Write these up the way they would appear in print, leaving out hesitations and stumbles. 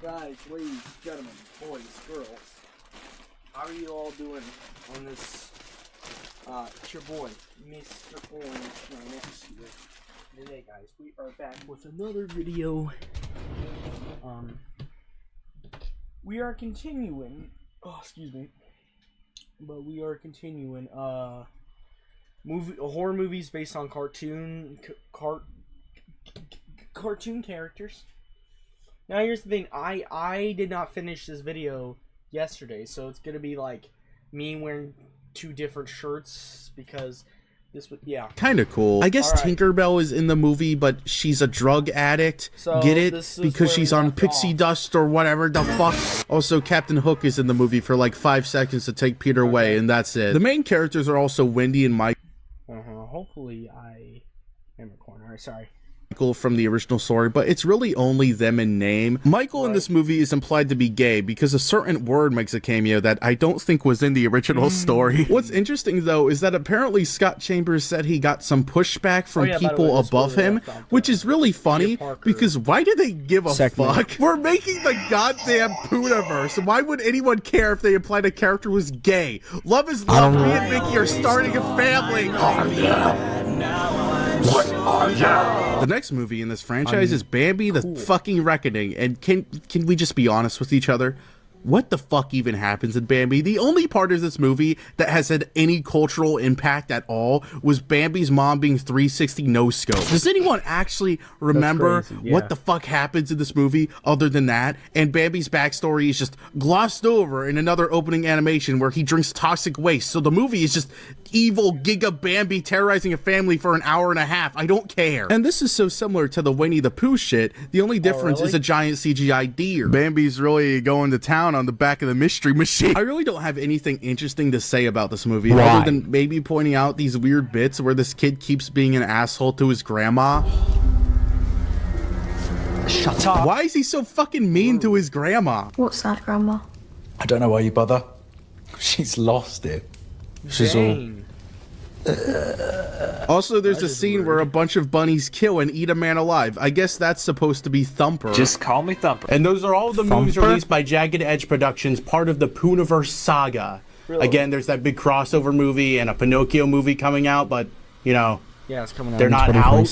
Guys, ladies, gentlemen, boys, girls, how are you all doing on this, it's your boy, Mr. Orange, next here. Today, guys, we are back with another video. We are continuing, but we are continuing, horror movies based on cartoon characters. Now here's the thing, I did not finish this video yesterday, so it's gonna be like me wearing two different shirts because this would, yeah. Kinda cool. I guess right. Tinkerbell is in the movie, but she's a drug addict. So get it? Because she's on pixie dust or whatever the fuck. Also, Captain Hook is in the movie for like 5 seconds to take Peter away, and that's it. The main characters are also Wendy and Mike. Hopefully I am recording. Alright, sorry. From the original story, but it's really only them in name. Michael in this movie is implied to be gay because a certain word makes a cameo that I don't think was in the original story. What's interesting though is that apparently Scott Chambers said he got some pushback from people above him, which is really funny because why do they give a fuck? We're making the goddamn Poonaverse. Why would anyone care if they implied a character was gay? Love is love. Me and Mickey are starting a family. What are you? The next movie in this franchise is Bambi the fucking Reckoning, and can we just be honest with each other? What the fuck even happens in Bambi? The only part of this movie that has had any cultural impact at all was Bambi's mom being 360 no-scope. Does anyone actually remember what the fuck happens in this movie other than that? And Bambi's backstory is just glossed over in another opening animation where he drinks toxic waste. So the movie is just evil Giga Bambi terrorizing a family for an hour and a half. I don't care. And this is so similar to the Winnie the Pooh shit. The only difference is a giant CGI deer. Bambi's really going to town on the back of the Mystery Machine. I really don't have anything interesting to say about this movie other than maybe pointing out these weird bits where this kid keeps being an asshole to his grandma. Shut up. Why is he so fucking mean to his grandma? What's that, Grandma? I don't know why you bother. She's lost it. She's all... Also, there's a scene where a bunch of bunnies kill and eat a man alive. I guess that's supposed to be Thumper. Just call me Thumper. And those are all the movies released by Jagged Edge Productions, part of the Poonaverse saga. Really? Again, there's that big crossover movie and a Pinocchio movie coming out, but, you know, yeah, it's coming out. They're not out,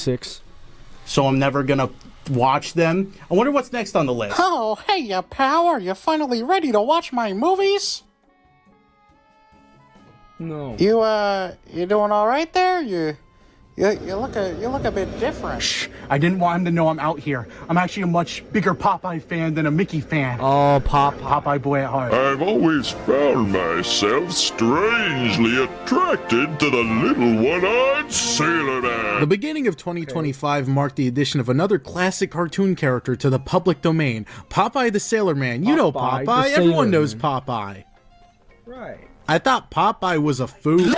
so I'm never gonna watch them. I wonder what's next on the list. Oh, hey, you pal, are you finally ready to watch my movies? No. You doing all right there? You look a bit different. Shh! I didn't want him to know I'm out here. I'm actually a much bigger Popeye fan than a Mickey fan. Oh, Popeye boy at heart. I've always found myself strangely attracted to the little one-eyed Sailor Man. The beginning of 2025 marked the addition of another classic cartoon character to the public domain, Popeye the Sailor Man. You know Popeye. Everyone knows Popeye. Right. I thought Popeye was a food.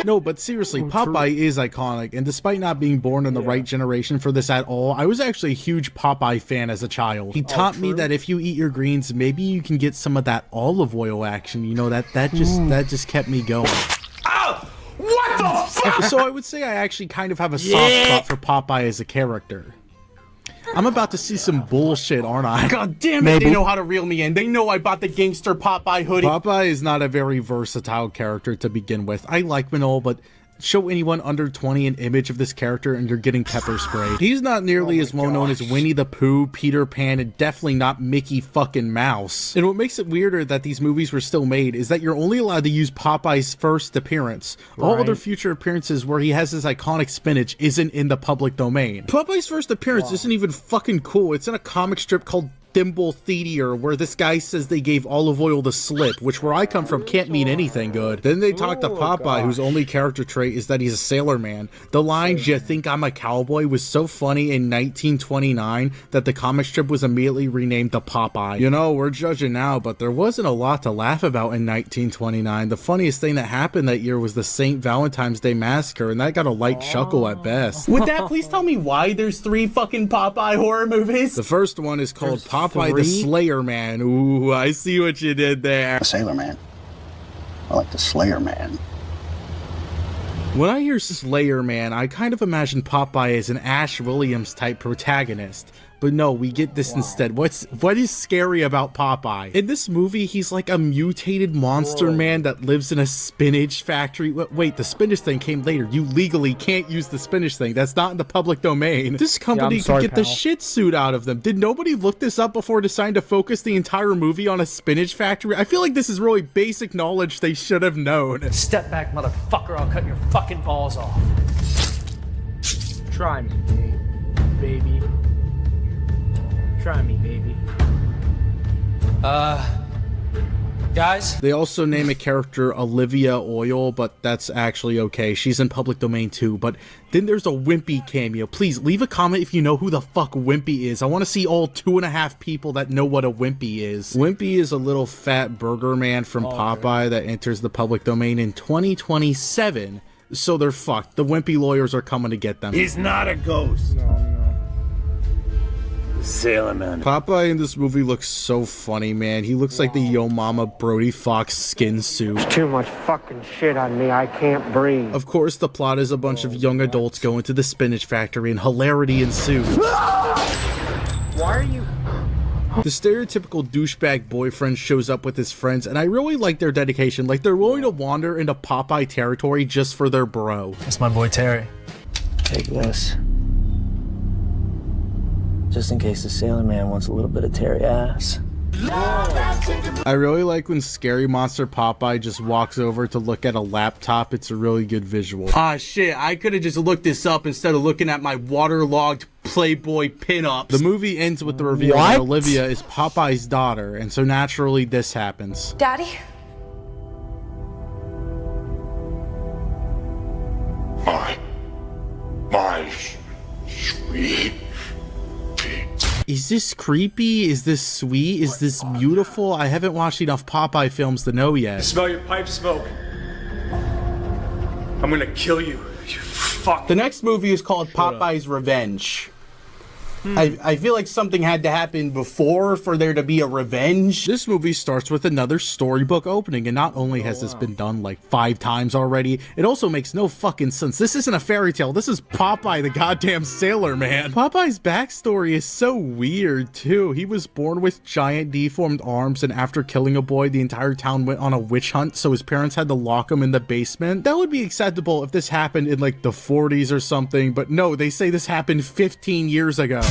No, but seriously, Popeye is iconic, and despite not being born in the right generation for this at all, I was actually a huge Popeye fan as a child. He taught me that if you eat your greens, maybe you can get some of that olive oil action. You know, that just kept me going. Oh! What the fuck? So I would say I actually kind of have a soft spot for Popeye as a character. I'm about to see some bullshit, aren't I? God damn it, they know how to reel me in. They know I bought the gangster Popeye hoodie. Popeye is not a very versatile character to begin with. I like Manol, but show anyone under 20 an image of this character and you're getting pepper sprayed. He's not nearly as well known as Winnie the Pooh, Peter Pan, and definitely not Mickey fucking Mouse. And what makes it weirder that these movies were still made is that you're only allowed to use Popeye's first appearance. All other future appearances where he has his iconic spinach isn't in the public domain. Popeye's first appearance isn't even fucking cool. It's in a comic strip called Thimble Theater, where this guy says they gave olive oil the slip, which where I come from can't mean anything good. Then they talk to Popeye, whose only character trait is that he's a sailor man. The line, "You think I'm a cowboy?" was so funny in 1929 that the comic strip was immediately renamed to Popeye. You know, we're judging now, but there wasn't a lot to laugh about in 1929. The funniest thing that happened that year was the St. Valentine's Day Massacre, and that got a light chuckle at best. Would that please tell me why there's 3 fucking Popeye horror movies? The first one is called Popeye the Slayer Man. Ooh, I see what you did there. The Sailor Man. I like the Slayer Man. When I hear Slayer Man, I kind of imagine Popeye as an Ash Williams type protagonist. But no, we get this instead. What is scary about Popeye? In this movie, he's like a mutated monster man that lives in a spinach factory. Wait, the spinach thing came later. You legally can't use the spinach thing. That's not in the public domain. This company could get the shit suit out of them. Did nobody look this up before deciding to focus the entire movie on a spinach factory? I feel like this is really basic knowledge they should have known. Step back, motherfucker, I'll cut your fucking balls off. Try me, baby. Try me, baby. Guys? They also name a character Olivia Oil, but that's actually okay. She's in public domain too. But then there's a Wimpy cameo. Please leave a comment if you know who the fuck Wimpy is. I want to see all 2.5 people that know what a Wimpy is. Wimpy is a little fat burger man from Popeye that enters the public domain in 2027. So they're fucked. The Wimpy lawyers are coming to get them. He's not a ghost. Sailor Man. Popeye in this movie looks so funny, man. He looks like the Yo Mama Brody Fox skin suit. There's too much fucking shit on me. I can't breathe. Of course, the plot is a bunch of young adults go into the spinach factory and hilarity ensues. Why are you... The stereotypical douchebag boyfriend shows up with his friends, and I really like their dedication. Like, they're willing to wander into Popeye territory just for their bro. That's my boy Terry. Take this. Just in case the Sailor Man wants a little bit of Terry ass. I really like when Scary Monster Popeye just walks over to look at a laptop. It's a really good visual. Ah, shit, I could have just looked this up instead of looking at my waterlogged Playboy pinups. The movie ends with the reveal that Olivia is Popeye's daughter, and so naturally this happens. Daddy? My sweet. Is this creepy? Is this sweet? Is this beautiful? I haven't watched enough Popeye films to know yet. Smell your pipe smoke. I'm gonna kill you. You fuck. The next movie is called Popeye's Revenge. I feel like something had to happen before for there to be a revenge. This movie starts with another storybook opening, and not only has this been done like 5 times already, it also makes no fucking sense. This isn't a fairy tale. This is Popeye the goddamn Sailor Man. Popeye's backstory is so weird too. He was born with giant deformed arms, and after killing a boy, the entire town went on a witch hunt, so his parents had to lock him in the basement. That would be acceptable if this happened in like the 40s or something, but no, they say this happened 15 years ago.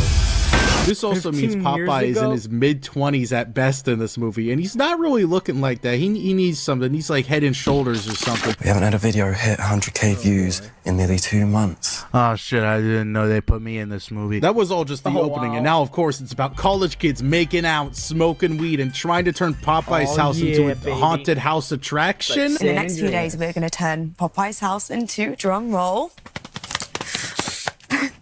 This also means Popeye is in his mid-20s at best in this movie, and he's not really looking like that. He needs something. He's like Head and Shoulders or something. We haven't had a video hit 100k views in nearly 2 months. Oh shit, I didn't know they put me in this movie. That was all just the opening, and now of course it's about college kids making out, smoking weed, and trying to turn Popeye's house into a haunted house attraction. In the next few days, we're going to turn Popeye's house into, drum roll,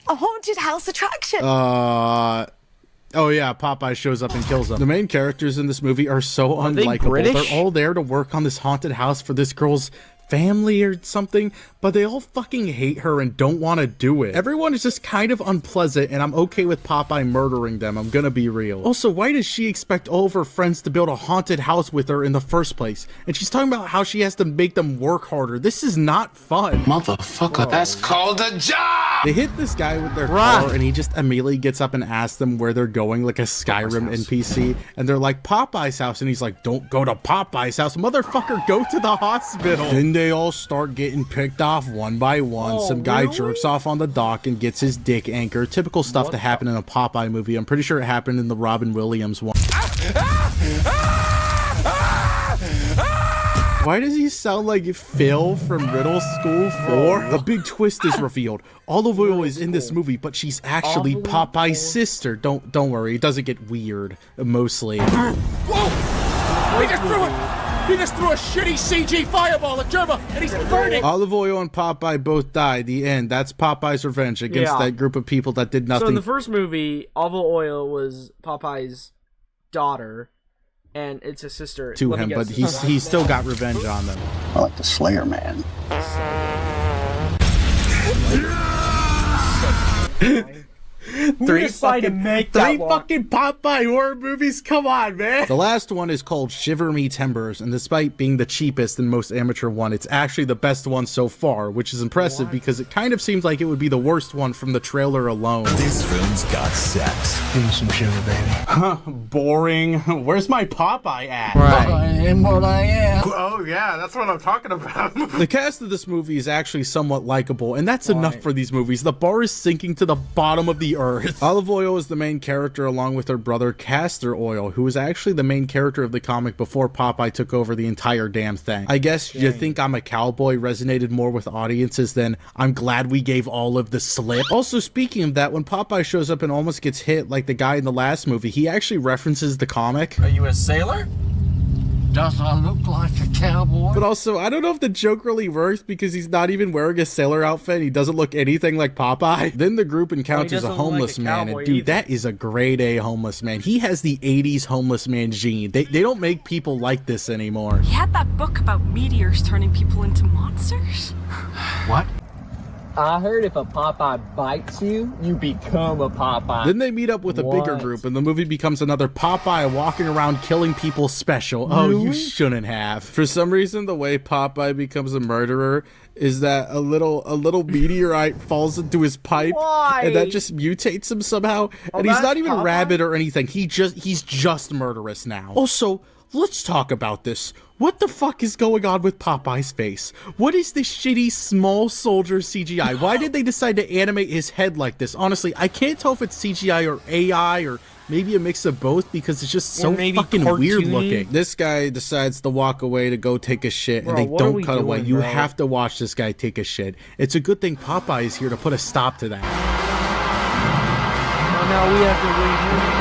a haunted house attraction. Oh yeah, Popeye shows up and kills them. The main characters in this movie are so unlikable. They're all there to work on this haunted house for this girl's family or something, but they all fucking hate her and don't want to do it. Everyone is just kind of unpleasant, and I'm okay with Popeye murdering them. I'm gonna be real. Also, why does she expect all of her friends to build a haunted house with her in the first place? And she's talking about how she has to make them work harder. This is not fun. Motherfucker, that's called a job! They hit this guy with their car, and he just immediately gets up and asks them where they're going, like a Skyrim NPC. And they're like, Popeye's house. And he's like, don't go to Popeye's house. Motherfucker, go to the hospital. Then they all start getting picked off one by one. Some guy jerks off on the dock and gets his dick anchored. Typical stuff to happen in a Popeye movie. I'm pretty sure it happened in the Robin Williams one. Why does he sound like Phil from Riddle School 4? A big twist is revealed. Olive Oil is in this movie, but she's actually Popeye's sister. Don't worry, it doesn't get weird, mostly. Whoa! He just threw a shitty CG fireball at Germa, and he's burning! Olive Oil and Popeye both die. The end. That's Popeye's revenge against that group of people that did nothing. So in the first movie, Olive Oil was Popeye's daughter, and it's a sister to him, but he's still got revenge on them. I like the Slayer Man. Three fucking Popeye horror movies? Come on, man. The last one is called Shiver Me Timbers, and despite being the cheapest and most amateur one, it's actually the best one so far, which is impressive because it kind of seems like it would be the worst one from the trailer alone. This film's got sex. Give me some sugar, baby. Huh, boring. Where's my Popeye at? Right. I am what I am. Oh yeah, that's what I'm talking about. The cast of this movie is actually somewhat likable, and that's enough for these movies. The bar is sinking to the bottom of the earth. Olive Oyl is the main character along with her brother Castor Oyl, who was actually the main character of the comic before Popeye took over the entire damn thing. I guess You Think I'm a Cowboy resonated more with audiences than I'm glad we gave Olive the slip. Also, speaking of that, when Popeye shows up and almost gets hit like the guy in the last movie, he actually references the comic. Are you a sailor? Does I look like a cowboy? But also, I don't know if the joke really works because he's not even wearing a sailor outfit. He doesn't look anything like Popeye. Then the group encounters a homeless man, and dude, that is a grade A homeless man. He has the 80s homeless man gene. They don't make people like this anymore. He had that book about meteors turning people into monsters. What? I heard if a Popeye bites you, you become a Popeye. Then they meet up with a bigger group, and the movie becomes another Popeye walking around killing people special. Oh, you shouldn't have. For some reason, the way Popeye becomes a murderer is that a little meteorite falls into his pipe, and that just mutates him somehow. And he's not even rabid or anything. He's just murderous now. Also, let's talk about this. What the fuck is going on with Popeye's face? What is this shitty small soldier CGI? Why did they decide to animate his head like this? Honestly, I can't tell if it's CGI or AI or maybe a mix of both because it's just so fucking weird looking. This guy decides to walk away to go take a shit, and they don't cut away. You have to watch this guy take a shit. It's a good thing Popeye is here to put a stop to that. Now we have to wait here.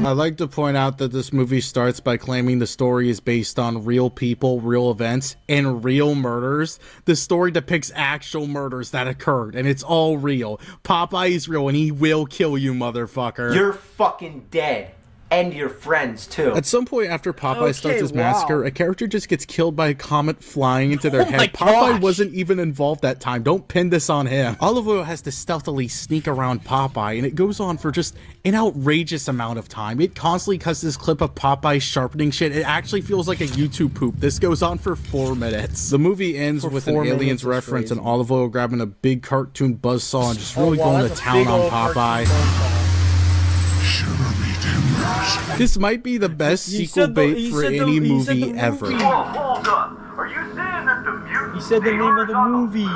I'd like to point out that this movie starts by claiming the story is based on real people, real events, and real murders. The story depicts actual murders that occurred, and it's all real. Popeye is real, and he will kill you, motherfucker. You're fucking dead. And your friends, too. At some point after Popeye starts his massacre, a character just gets killed by a comet flying into their head. Popeye wasn't even involved that time. Don't pin this on him. Olive Oyl has to stealthily sneak around Popeye, and it goes on for just an outrageous amount of time. It constantly cuts this clip of Popeye sharpening shit. It actually feels like a YouTube poop. This goes on for 4 minutes. The movie ends with an Aliens reference and Olive Oyl grabbing a big cartoon buzzsaw and just really going to town on Popeye. This might be the best sequel bait for any movie ever. Hold up. Are you saying that the mutant He said the name of the movie.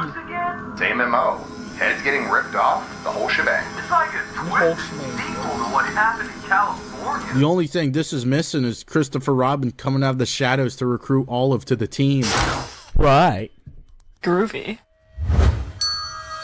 Same MO. Heads getting ripped off, the whole shebang. It's like a twist sequel to what happened in California. The only thing this is missing is Christopher Robin coming out of the shadows to recruit Olive to the team. Right. Groovy.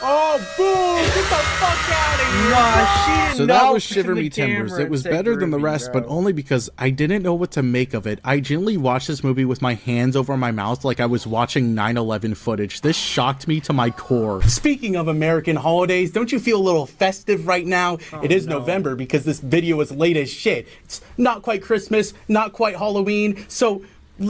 Oh, boom! Get the fuck out of here! Nah, she didn't So know that was from Shiver the Me Timbers. camera It was said better than the groovy, rest, bro. but only because I didn't know what to make of it. I generally watched this movie with my hands over my mouth like I was watching 9/11 footage. This shocked me to my core. Speaking of American holidays, don't you feel a little festive right now? It is November because this video is late as shit. It's not quite Christmas, not quite Halloween, so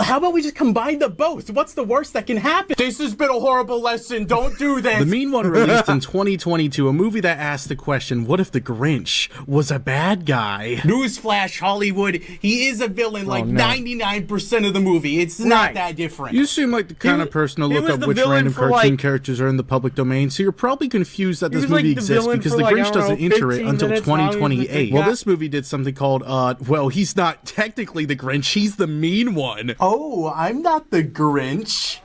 how about we just combine the both? What's the worst that can happen? This has been a horrible lesson. Don't do this. The Mean One released in 2022, a movie that asked the question, what if the Grinch was a bad guy? Newsflash, Hollywood, he is a villain like 99% of the movie. It's not that different. You seem like the kind of person to look up which random cartoon characters are in the public domain, so you're probably confused that this movie exists because the Grinch doesn't enter it until 2028. Well, this movie did something called, well, he's not technically the Grinch, he's the mean one. Oh, I'm not the Grinch.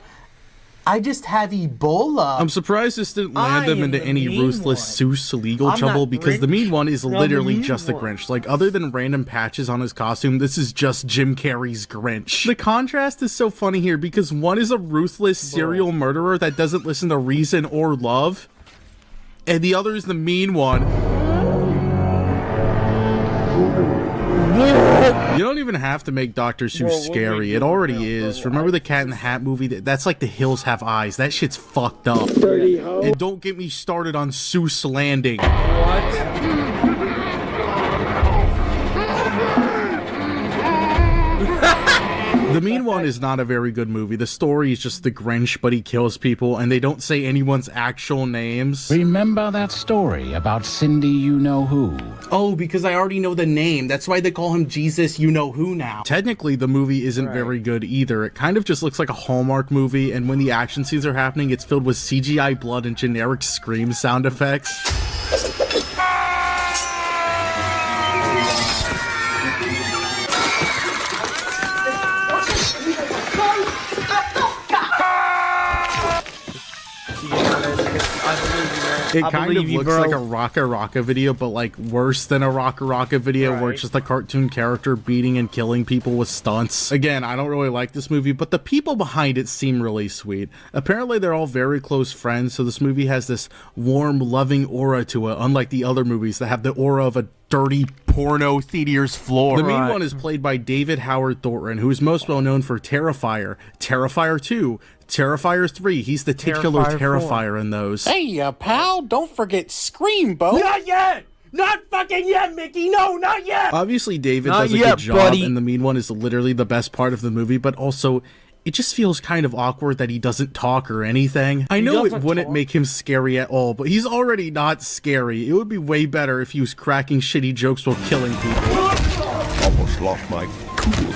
I just have Ebola. I'm surprised this didn't land them into any ruthless Seuss legal trouble because the mean one is literally just the Grinch. Like, other than random patches on his costume, this is just Jim Carrey's Grinch. The contrast is so funny here because one is a ruthless serial murderer that doesn't listen to reason or love, and the other is the mean one. You don't even have to make Dr. Seuss scary. It already is. Remember the Cat in the Hat movie? That's like The Hills Have Eyes. That shit's fucked up. And don't get me started on Seuss Landing. What? The Mean One is not a very good movie. The story is just the Grinch, but he kills people, and they don't say anyone's actual names. Remember that story about Cindy You-Know-Who? Oh, because I already know the name. That's why they call him Jesus You-Know-Who now. Technically, the movie isn't very good either. It kind of just looks like a Hallmark movie, and when the action scenes are happening, it's filled with CGI blood and generic scream sound effects. It kind of looks like a Rocka Rocka video, but like worse than a Rocka Rocka video, where it's just a cartoon character beating and killing people with stunts. Again, I don't really like this movie, but the people behind it seem really sweet. Apparently they're all very close friends, so this movie has this warm, loving aura to it, unlike the other movies that have the aura of a dirty porno theater's floor. The Mean One is played by David Howard Thornton, who is most well known for Terrifier, Terrifier 2, Terrifier 3. He's the titular Terrifier in those. Hey, pal, don't forget Screamboat. Not yet! Not fucking yet, Mickey! No, not yet! Obviously, David does a good job, and the Mean One is literally the best part of the movie, but also, it just feels kind of awkward that he doesn't talk or anything. I know it wouldn't make him scary at all, but he's already not scary. It would be way better if he was cracking shitty jokes while killing people. Almost lost my cool.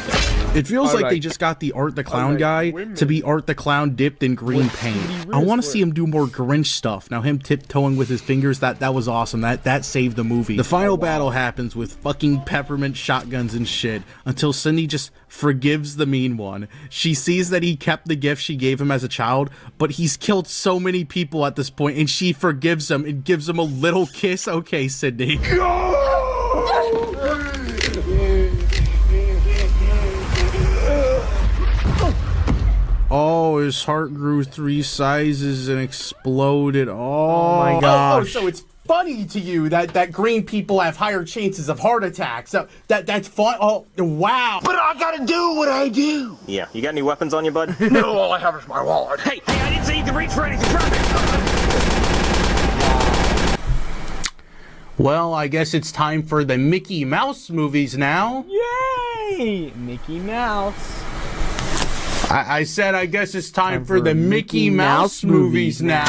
It feels like they just got the Art the Clown guy to be Art the Clown dipped in green paint. I want to see him do more Grinch stuff. Now him tiptoeing with his fingers, that was awesome. That saved the movie. The final battle happens with fucking peppermint shotguns and shit until Cindy just forgives the Mean One. She sees that he kept the gift she gave him as a child, but he's killed so many people at this point, and she forgives him and gives him a little kiss. Okay, Cindy. Oh, his heart grew 3 sizes and exploded. Oh my gosh. Oh, so it's funny to you that green people have higher chances of heart attacks. So that's fun. Oh, wow. But I gotta do what I do. Yeah, you got any weapons on you, bud? No, all I have is my wallet. Hey, I didn't say you could reach for anything. Drop it. Well, I guess it's time for the Mickey Mouse movies now. Yay! Mickey Mouse. I said I guess it's time for the Mickey Mouse movies now.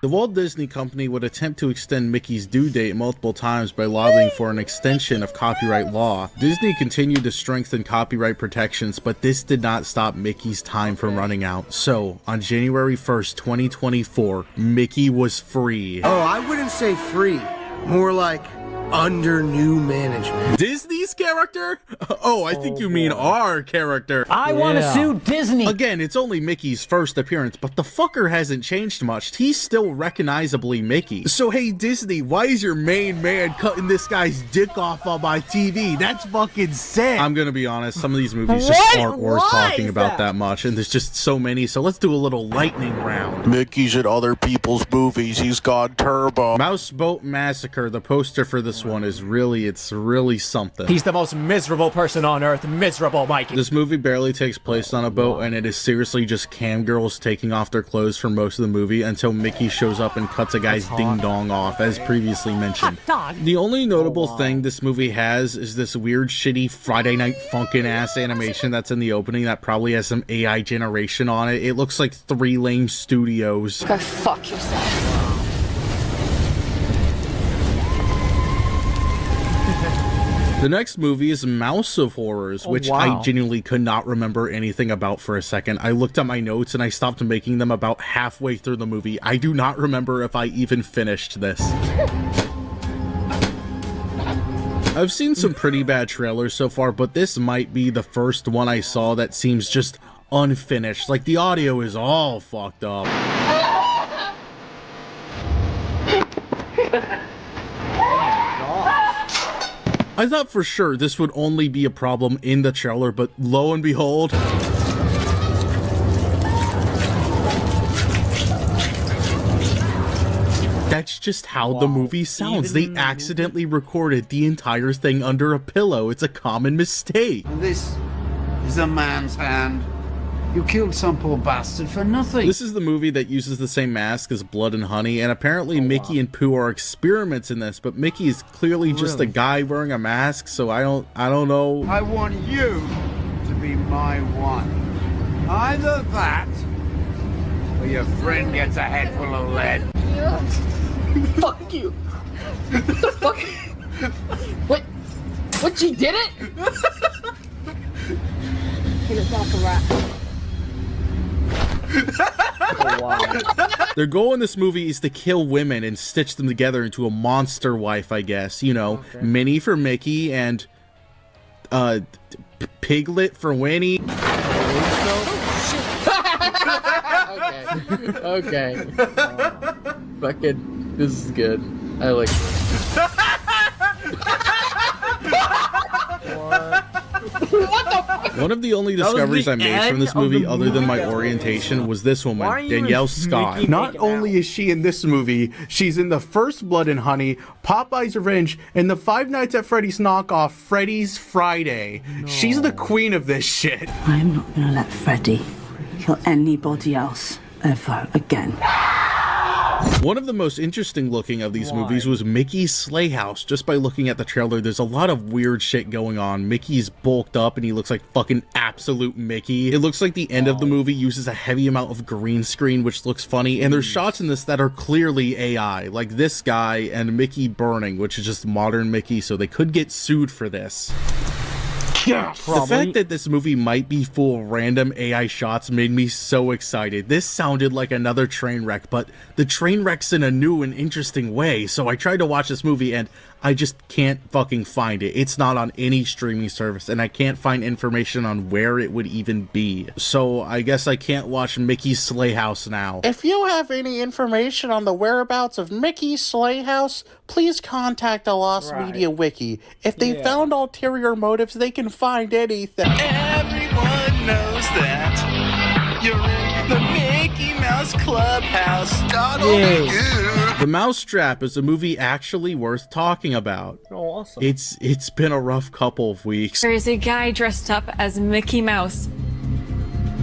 The Walt Disney Company would attempt to extend Mickey's due date multiple times by lobbying for an extension of copyright law. Disney continued to strengthen copyright protections, but this did not stop Mickey's time from running out. So, on January 1st, 2024, Mickey was free. Oh, I wouldn't say free. More like under new management. Disney's character? Oh, I think you mean our character. I want to sue Disney. Again, it's only Mickey's first appearance, but the fucker hasn't changed much. He's still recognizably Mickey. So hey Disney, why is your main man cutting this guy's dick off on my TV? That's fucking sick. I'm gonna be honest, some of these movies just aren't worth talking about that much, and there's just so many, so let's do a little lightning round. Mickey's in other people's movies. He's gone turbo. Mouse Boat Massacre, the poster for this one is really something. He's the most miserable person on earth. Miserable, Mikey. This movie barely takes place on a boat, and it is seriously just cam girls taking off their clothes for most of the movie until Mickey shows up and cuts a guy's ding-dong off, as previously mentioned. The only notable thing this movie has is this weird, shitty Friday Night Funkin'-ass animation that's in the opening that probably has some AI generation on it. It looks like 3 lame studios. Go fuck yourself. The next movie is Mouse of Horrors, which I genuinely could not remember anything about for a second. I looked at my notes and I stopped making them about halfway through the movie. I do not remember if I even finished this. I've seen some pretty bad trailers so far, but this might be the first one I saw that seems just unfinished. Like, the audio is all fucked up. I thought for sure this would only be a problem in the trailer, but lo and behold... That's just how the movie sounds. They accidentally recorded the entire thing under a pillow. It's a common mistake. This is a man's hand. You killed some poor bastard for nothing. This is the movie that uses the same mask as Blood and Honey, and apparently Mickey and Pooh are experiments in this, but Mickey is clearly just a guy wearing a mask, so I don't know. I want you my one. Either that, or your friend gets a head full of lead. Fuck you. What the fuck? What? What, she did it? He looks like a rat. Oh, wow. Their goal in this movie is to kill women and stitch them together into a monster wife, I guess. You know, Okay. Minnie for Mickey and Piglet for Winnie. Okay. Fucking, this is good. I like One of the only discoveries I made from this movie, other than my That's orientation, was this Why are woman, you Danielle and Scott. Mickey Not making only out? is she in this movie, she's in the first Blood and Honey, Popeye's Revenge, and the Five Nights at Freddy's knockoff, Freddy's Friday. She's the queen of this shit. I'm not gonna let Freddy kill anybody else ever again. One of the most interesting looking of these movies was Mickey's Sleigh House. Just by looking at the trailer, there's a lot of weird shit going on. Mickey's bulked up and he looks like fucking absolute Mickey. It looks like the end of the movie uses a heavy amount of green screen, which looks funny. And there's shots in this that are clearly AI, like this guy and Mickey burning, which is just modern Mickey, so they could get sued for this. Yeah, The fact that this movie might be full of random AI shots made me so excited. This sounded like another train wreck, but the train wreck's in a new and interesting way. So I tried to watch this movie and I just can't fucking find it. It's not on any streaming service and I can't find information on where it would even be. So I guess I can't watch Mickey's Sleigh House now. If you have any information on the whereabouts of Mickey's Sleigh House, please contact the Lost Media Wiki. If they found ulterior motives, they can find anything. Everyone knows that you're in the Mickey Mouse Clubhouse. That'll be good. The Mousetrap is a movie actually worth talking about. Oh, awesome. It's been a rough couple of weeks. There's a guy dressed up as Mickey Mouse.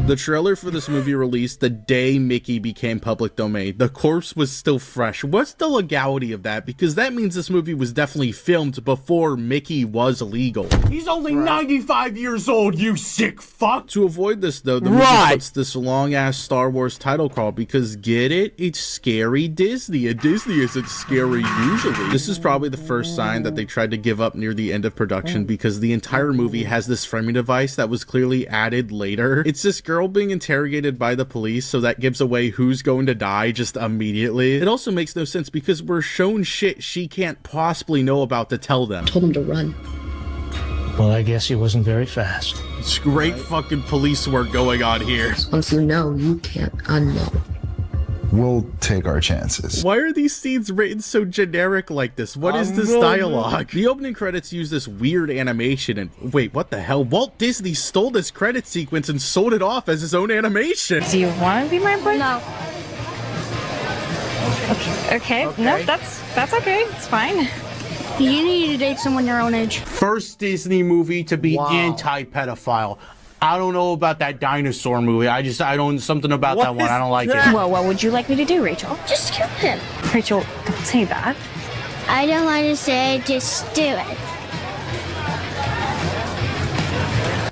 The trailer for this movie released the day Mickey became public domain. The corpse was still fresh. What's the legality of that? Because that means this movie was definitely filmed before Mickey was legal. He's only 95 years old, you sick fuck! To avoid this, though, the movie puts this long-ass Star Wars title crawl because, get it? It's scary Disney, and Disney isn't scary usually. This is probably the first sign that they tried to give up near the end of production because the entire movie has this framing device that was clearly added later. It's this girl being interrogated by the police, so that gives away who's going to die just immediately. It also makes no sense because we're shown shit she can't possibly know about to tell them. Told him to run. Well, I guess he wasn't very fast. It's great fucking police work going on here. Once you know, you can't unknow. We'll take our chances. Why are these scenes written so generic like this? What is this dialogue? The opening credits use this weird animation and wait, what the hell? Walt Disney stole this credit sequence and sold it off as his own animation. Do you want to be my boy? No. Okay. No, that's okay. It's fine. You need to date someone your own age. First Disney movie to be anti-pedophile. I don't know about that dinosaur movie. I don't, something about that one. I don't like it. Well, what would you like me to do, Rachel? Just kill him. Rachel, don't say that. I don't want to say, just do it.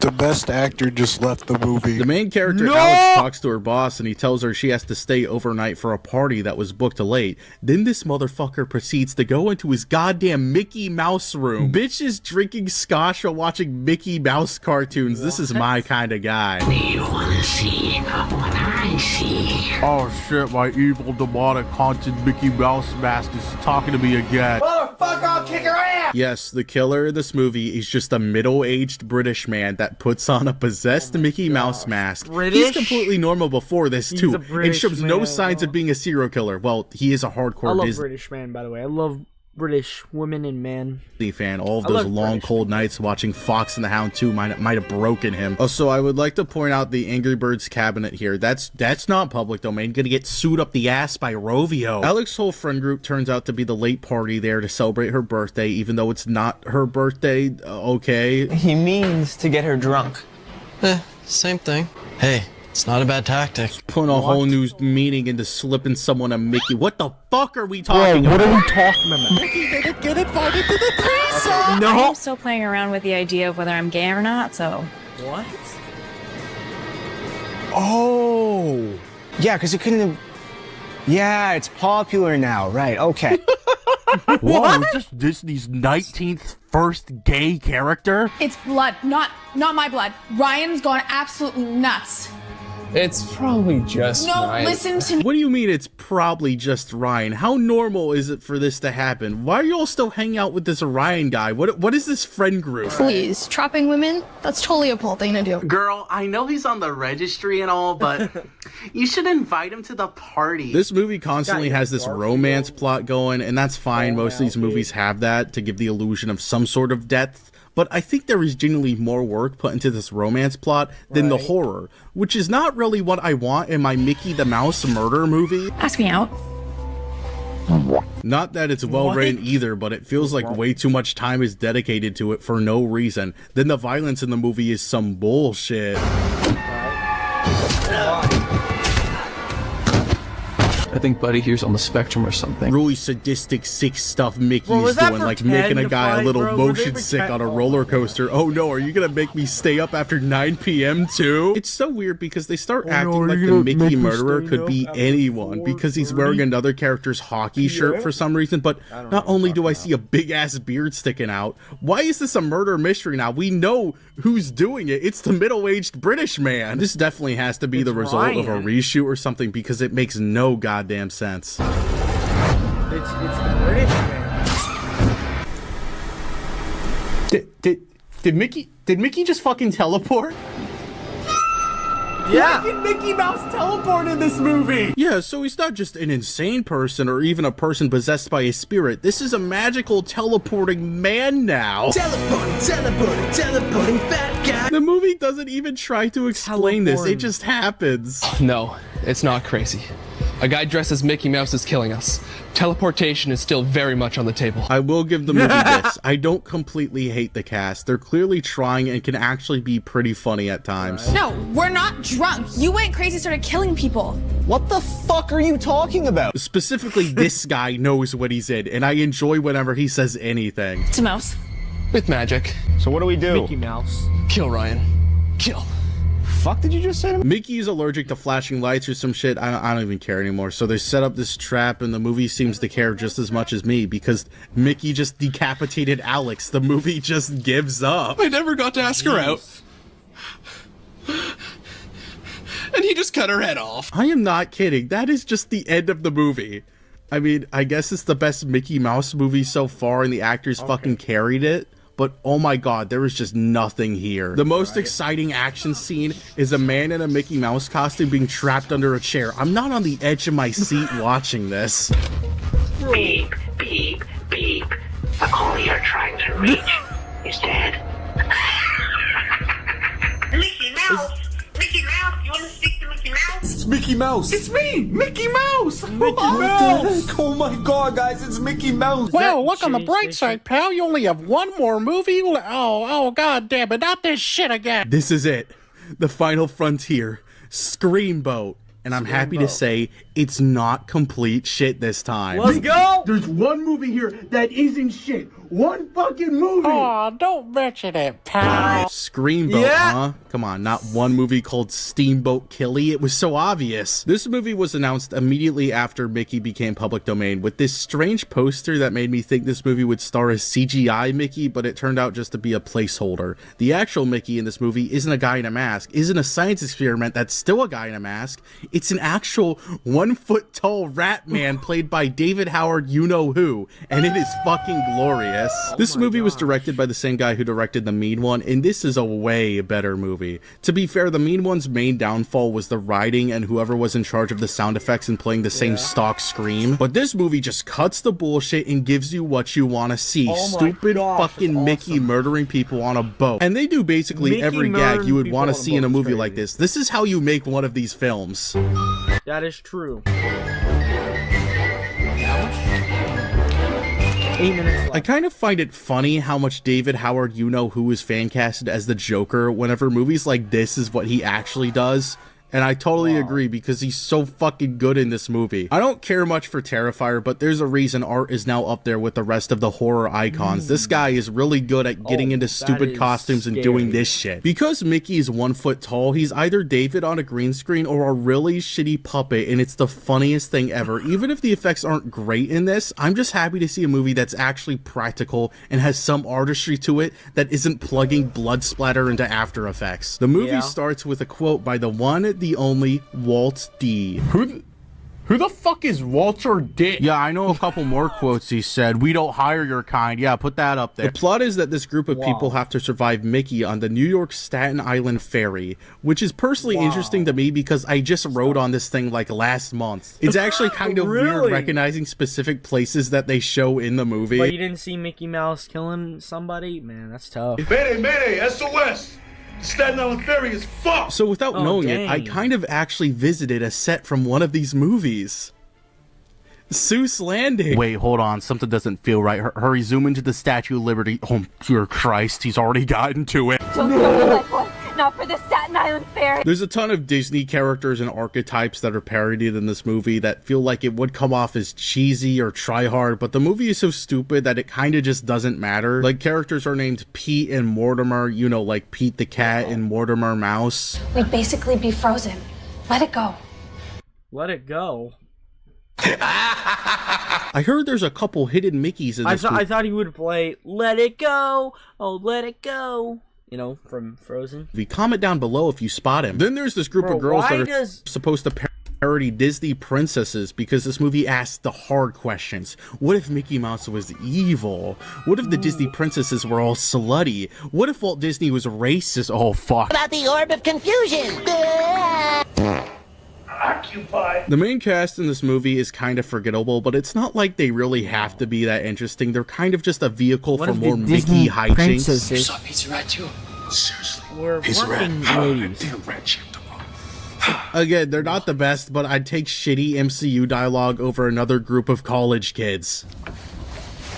The best actor just left the movie. The main character, Alex, talks to her boss and he tells her she has to stay overnight for a party that was booked late. Then this motherfucker proceeds to go into his goddamn Mickey Mouse room. Bitch is drinking scotch while watching Mickey Mouse cartoons. This is my kind of guy. You wanna see what I see? Oh shit, my evil demonic haunted Mickey Mouse mask is talking to me again. Motherfucker, I'll kick her ass! Yes, the killer of this movie is just a middle-aged British man that puts on a possessed Mickey Mouse mask. He's completely normal before this too, and shows no signs of being a serial killer. Well, he is a hardcore I love Disney British man, by the way. I love British women and men. fan. All of those long cold nights watching Fox and the Hound 2 might have broken him. Also, I would like to point out the Angry Birds cabinet here. That's not public domain. Gonna get sued up the ass by Rovio. Alex's whole friend group turns out to be the late party there to celebrate her birthday, even though it's not her birthday. Okay. He means to get her drunk. Same thing. Hey, it's not a bad tactic. Putting a whole new meaning into slipping someone a Mickey. What the fuck are we talking about? What are we talking about? Mickey didn't get invited to the threesome! I'm still playing around with the idea of whether I'm gay or not, so. What? Oh, yeah, because it couldn't have... Yeah, it's popular now, right, okay. Whoa, is this Disney's 19th first gay character? It's blood, not my blood. Ryan's gone absolutely nuts. It's probably just Ryan. Listen to me. What do you mean it's probably just Ryan? How normal is it for this to happen? Why are you all still hanging out with this Ryan guy? What is this friend group? Please, trapping women? That's totally a Paul thing to do. Girl, I know he's on the registry and all, but you should invite him to the party. This movie constantly has this romance plot going, and that's fine. Most of these movies have that to give the illusion of some sort of depth. But I think there is genuinely more work put into this romance plot than the horror, which is not really what I want in my Mickey the Mouse murder movie. Ask me out. Not that it's well written either, but it feels like way too much time is dedicated to it for no reason. Then the violence in the movie is some bullshit. I think Buddy here's on the spectrum or something. Really sadistic, sick stuff Mickey's doing, like making a guy a little motion sick on a roller coaster. Oh no, are you gonna make me stay up after 9 p.m. too? It's so weird because they start acting like the Mickey murderer could be anyone because he's wearing another character's hockey shirt for some reason, but not only do I see a big ass beard sticking out, why is this a murder mystery now? We know who's doing it. It's the middle-aged British man. This definitely has to be the result of a reshoot or something because it makes no goddamn sense. It's the British man. Did Mickey just fucking teleport? Yeah. Fucking Mickey Mouse teleport in this movie. Yeah, so he's not just an insane person or even a person possessed by a spirit. This is a magical teleporting man now. Teleporting fat guy. The movie doesn't even try to explain this. It just happens. No, it's not crazy. A guy dressed as Mickey Mouse is killing us. Teleportation is still very much on the table. I will give the movie this. I don't completely hate the cast. They're clearly trying and can actually be pretty funny at times. No, we're not drunk. You went crazy, started killing people. What the fuck are you talking about? Specifically, this guy knows what he's in, and I enjoy whenever he says anything. It's a mouse. With magic. So what do we do? Mickey Mouse. Kill Ryan. Kill. Fuck did you just say? Mickey is allergic to flashing lights or some shit. I don't even care anymore. So they set up this trap and the movie seems to care just as much as me because Mickey just decapitated Alex. The movie just gives up. I never got to ask her out. And he just cut her head off. I am not kidding. That is just the end of the movie. I mean, I guess it's the best Mickey Mouse movie so far and the actors fucking carried it. But oh my god, there is just nothing here. The most exciting action scene is a man in a Mickey Mouse costume being trapped under a chair. I'm not on the edge of my seat watching this. Beep, beep, beep. The caller you're trying to reach is dead. Mickey Mouse! Mickey Mouse! You want to speak to Mickey Mouse? It's Mickey Mouse. It's me, Mickey Mouse! Mickey Mouse! Oh my god, guys, it's Mickey Mouse. Well, look on the bright side, pal. You only have one more movie. Oh, god damn it. Not this shit again. This is it. The final frontier. Screamboat. And I'm happy to say it's not complete shit this time. Let's go! There's one movie here that isn't shit. One fucking movie! Aw, don't mention it, pal. Screamboat, huh? Come on, not one movie called Steamboat Killy. It was so obvious. This movie was announced immediately after Mickey became public domain with this strange poster that made me think this movie would star as CGI Mickey, but it turned out just to be a placeholder. The actual Mickey in this movie isn't a guy in a mask, isn't a science experiment that's still a guy in a mask. It's an actual 1 foot tall rat man played by David Howard you-know-who, and it is fucking glorious. This movie was directed by the same guy who directed The Mean One, and this is a way better movie. To be fair, The Mean One's main downfall was the writing and whoever was in charge of the sound effects and playing the same stock scream. But this movie just cuts the bullshit and gives you what you want to see. Stupid fucking Mickey murdering people on a boat. And they do basically every gag you would want to see in a movie like this. This is how you make one of these films. That is true. 8 minutes left. I kind of find it funny how much David Howard you-know-who is fan casted as the Joker whenever movies like this is what he actually does. And I totally agree because he's so fucking good in this movie. I don't care much for Terrifier, but there's a reason Art is now up there with the rest of the horror icons. This guy is really good at getting into stupid costumes and doing this shit. Because Mickey is 1 foot tall, he's either David on a green screen or a really shitty puppet, and it's the funniest thing ever. Even if the effects aren't great in this, I'm just happy to see a movie that's actually practical and has some artistry to it that isn't plugging blood splatter into After Effects. The movie starts with a quote by the one, the only Walt D. Who the fuck is Walter D? Yeah, I know a couple more quotes he said. We don't hire your kind. Yeah, put that up there. The plot is that this group of people have to survive Mickey on the New York Staten Island ferry, which is personally interesting to me because I just rode on this thing like last month. It's actually kind of weird recognizing specific places that they show in the movie. But you didn't see Mickey Mouse killing somebody? Man, that's tough. Mayday, Mayday, SOS! Staten Island Ferry is fucked! So without knowing it, I kind of actually visited a set from one of these movies. Seuss Landing. Wait, hold on. Something doesn't feel right. Hurry, zoom into the Statue of Liberty. Oh, dear Christ, he's already gotten to it. Don't go to that one. Not for the Staten Island Ferry. There's a ton of Disney characters and archetypes that are parodied in this movie that feel like it would come off as cheesy or try hard, but the movie is so stupid that it kind of just doesn't matter. Like, characters are named Pete and Mortimer, you know, like Pete the cat and Mortimer Mouse. We'd basically be frozen. Let it go. Let it go. I heard there's a couple hidden Mickeys in this movie. I thought he would play Let It Go. Oh, let it go. You know, from Frozen. Comment down below if you spot him. Then there's this group of girls that are supposed to parody Disney princesses because this movie asks the hard questions. What if Mickey Mouse was evil? What if the Disney princesses were all slutty? What if Walt Disney was racist? Oh, fuck. About the Orb of Confusion. Occupy. The main cast in this movie is kind of forgettable, but it's not like they really have to be that interesting. They're kind of just a vehicle for more Mickey hijinks. You saw Pizza Rat too? Seriously. We're Pizza working Rat. ladies. Damn rat shit. Again, they're not the best, but I'd take shitty MCU dialogue over another group of college kids.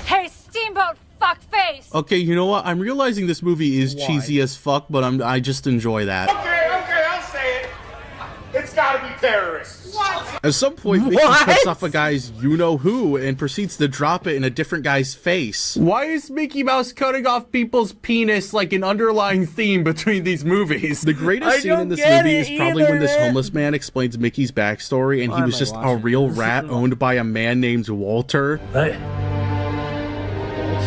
Hey, Steamboat fuckface! Okay, you know what? I'm realizing this movie is cheesy as fuck, but I just enjoy that. Okay, I'll say it. It's gotta be terrorists. What? At some point, Mickey cuts off a guy's you-know-who and proceeds to drop it in a different guy's face. Why is Mickey Mouse cutting off people's penis like an underlying theme between these movies? The greatest scene in this movie is probably when this homeless man explains Mickey's backstory, and he was just a real rat owned by a man named Walter. Hey.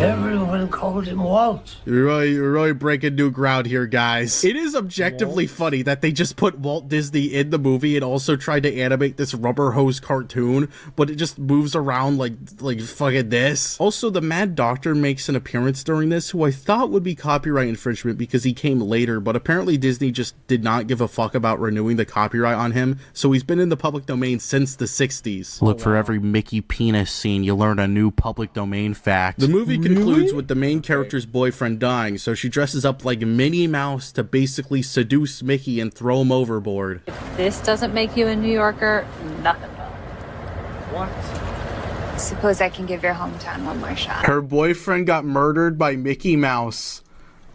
Everyone called him Walt. You're really breaking new ground here, guys. It is objectively funny that they just put Walt Disney in the movie and also tried to animate this rubber hose cartoon, but it just moves around like fucking this. Also, the Mad Doctor makes an appearance during this, who I thought would be copyright infringement because he came later, but apparently Disney just did not give a fuck about renewing the copyright on him, so he's been in the public domain since the 60s. Look for every Mickey penis scene, you learn a new public domain fact. The movie concludes with the main character's boyfriend dying, so she dresses up like Minnie Mouse to basically seduce Mickey and throw him overboard. If this doesn't make you a New Yorker, nothing will. What? Suppose I can give your hometown one more shot. Her boyfriend got murdered by Mickey Mouse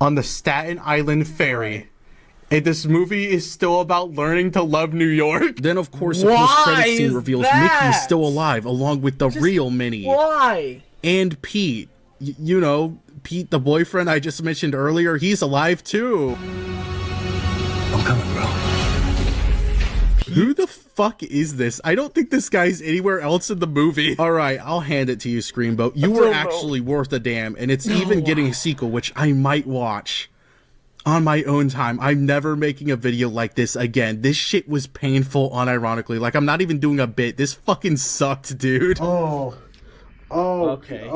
on the Staten Island ferry. And this movie is still about learning to love New York. Then, of course, the post-credit scene reveals Mickey's still alive, along with the real Minnie. Why? And Pete. You know, Pete, the boyfriend I just mentioned earlier, he's alive too. I'm coming, bro. Who the fuck is this? I don't think this guy's anywhere else in the movie. Alright, I'll hand it to you, Screamboat. You were actually worth a damn, and it's even getting a sequel, which I might watch on my own time. I'm never making a video like this again. This shit was painful unironically. Like, I'm not even doing a bit. This fucking sucked, dude. Okay.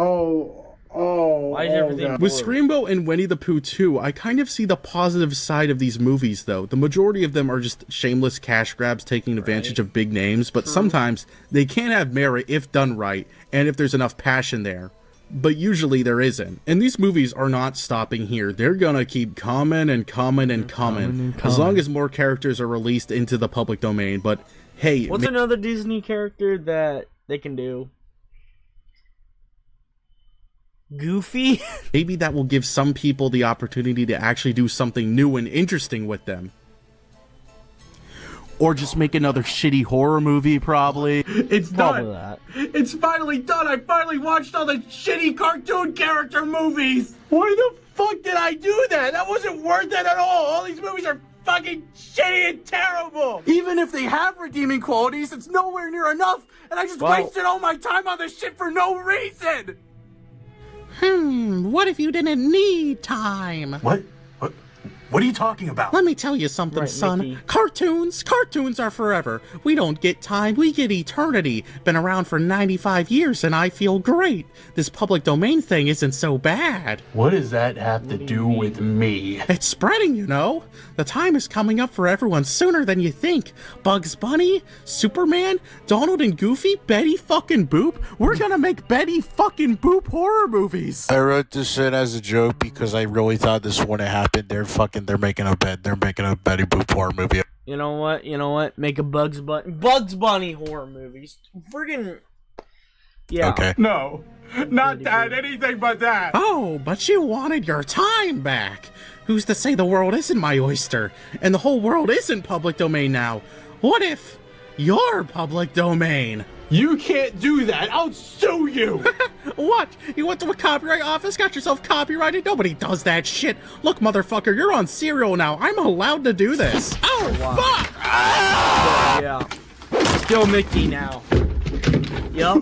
Why is everything With Screamboat and Winnie the Pooh 2, I kind of see the positive side of these movies, though. The majority of them are just shameless cash grabs taking advantage of big names, but sometimes they can have merit if done right, and if there's enough passion there. But usually there isn't. And these movies are not stopping here. They're gonna keep coming and coming and coming, as long as more characters are released into the public domain. But hey... What's another Disney character that they can do? Goofy? Maybe that will give some people the opportunity to actually do something new and interesting with them. Or just make another shitty horror movie, probably. It's done. It's finally done. I finally watched all the shitty cartoon character movies. Why the fuck did I do that? That wasn't worth it at all. All these movies are fucking shitty and terrible. Even if they have redeeming qualities, it's nowhere near enough. And I just wasted all my time on this shit for no reason. What if you didn't need time? What are you talking about? Let me tell you something, son. Mickey. Cartoons are forever. We don't get time, we get eternity. Been around for 95 years and I feel great. This public domain thing isn't so bad. What does that have to do with me? It's spreading, you know. The time is coming up for everyone sooner than you think. Bugs Bunny, Superman, Donald and Goofy, Betty fucking Boop. We're gonna make Betty fucking Boop horror movies. I wrote this in as a joke because I really thought this wouldn't happen. They're making a Betty Boop horror movie. You know what? Make a Bugs Bunny horror movies. Friggin' yeah. Okay. No, not that. Anything but that. Oh, but you wanted your time back. Who's to say the world isn't my oyster and the whole world isn't public domain now? What if you're public domain? You can't do that. I'll sue you. What? You went to a copyright office, got yourself copyrighted? Nobody does that shit. Look, motherfucker, you're on Serial now. I'm allowed to do this. Oh, fuck! Yeah. Still Mickey now. Yup.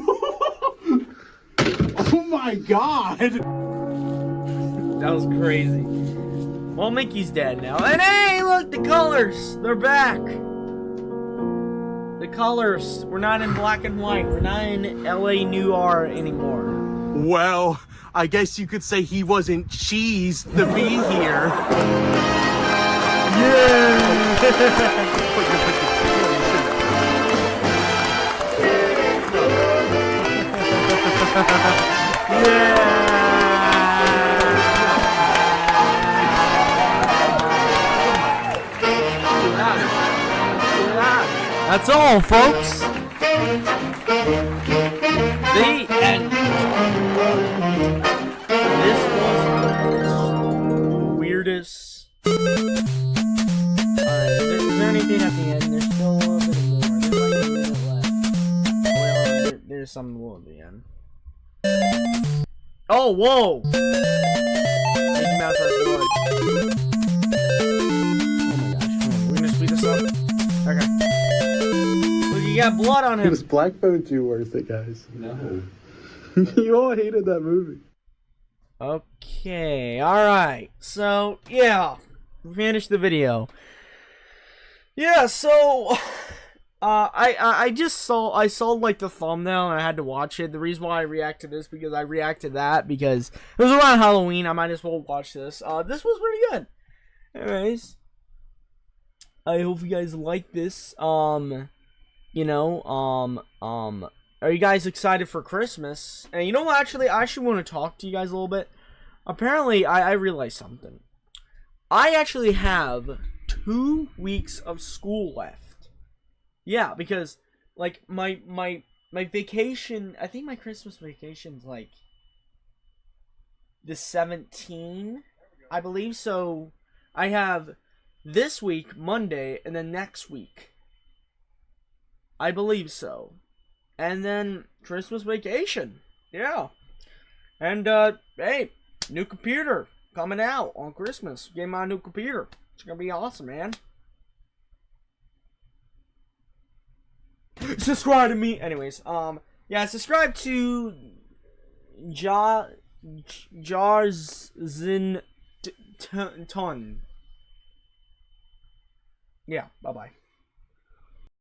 Oh my god. That was crazy. Well, Mickey's dead now. And hey, look, the colors. They're back. The colors. We're not in black and white. We're not in LA Noir anymore. Well, I guess you could say he wasn't cheese to be here. That's all, folks. The end. This was the weirdest. Is there anything at the end? There's still a little bit more. There's like a minute left. Well, there's some more at the end. Oh, whoa! Mickey Mouse has blood. Oh my gosh, come on. We're gonna speed this up. Okay. Look, you got blood on him. Was Black Phone 2 worth it, guys? No. You all hated that movie. Okay, alright. So, yeah. We finished the video. Yeah, so I saw like the thumbnail and I had to watch it. The reason why I reacted to this because I reacted to that because it was around Halloween. I might as well watch this. This was pretty good. Anyways. I hope you guys like this. Are you guys excited for Christmas? And you know what, actually, I actually want to talk to you guys a little bit. Apparently, I realized something. I actually have 2 weeks of school left. Yeah, because, like, my vacation, I think my Christmas vacation's, like, the 17th, I believe. So, I have this week, Monday, and then next week. I believe so. And then Christmas vacation. Yeah. And, hey, new computer coming out on Christmas. Get my new computer. It's gonna be awesome, man. Subscribe to me. Anyways, yeah, subscribe to Jarzinton. Yeah, bye-bye.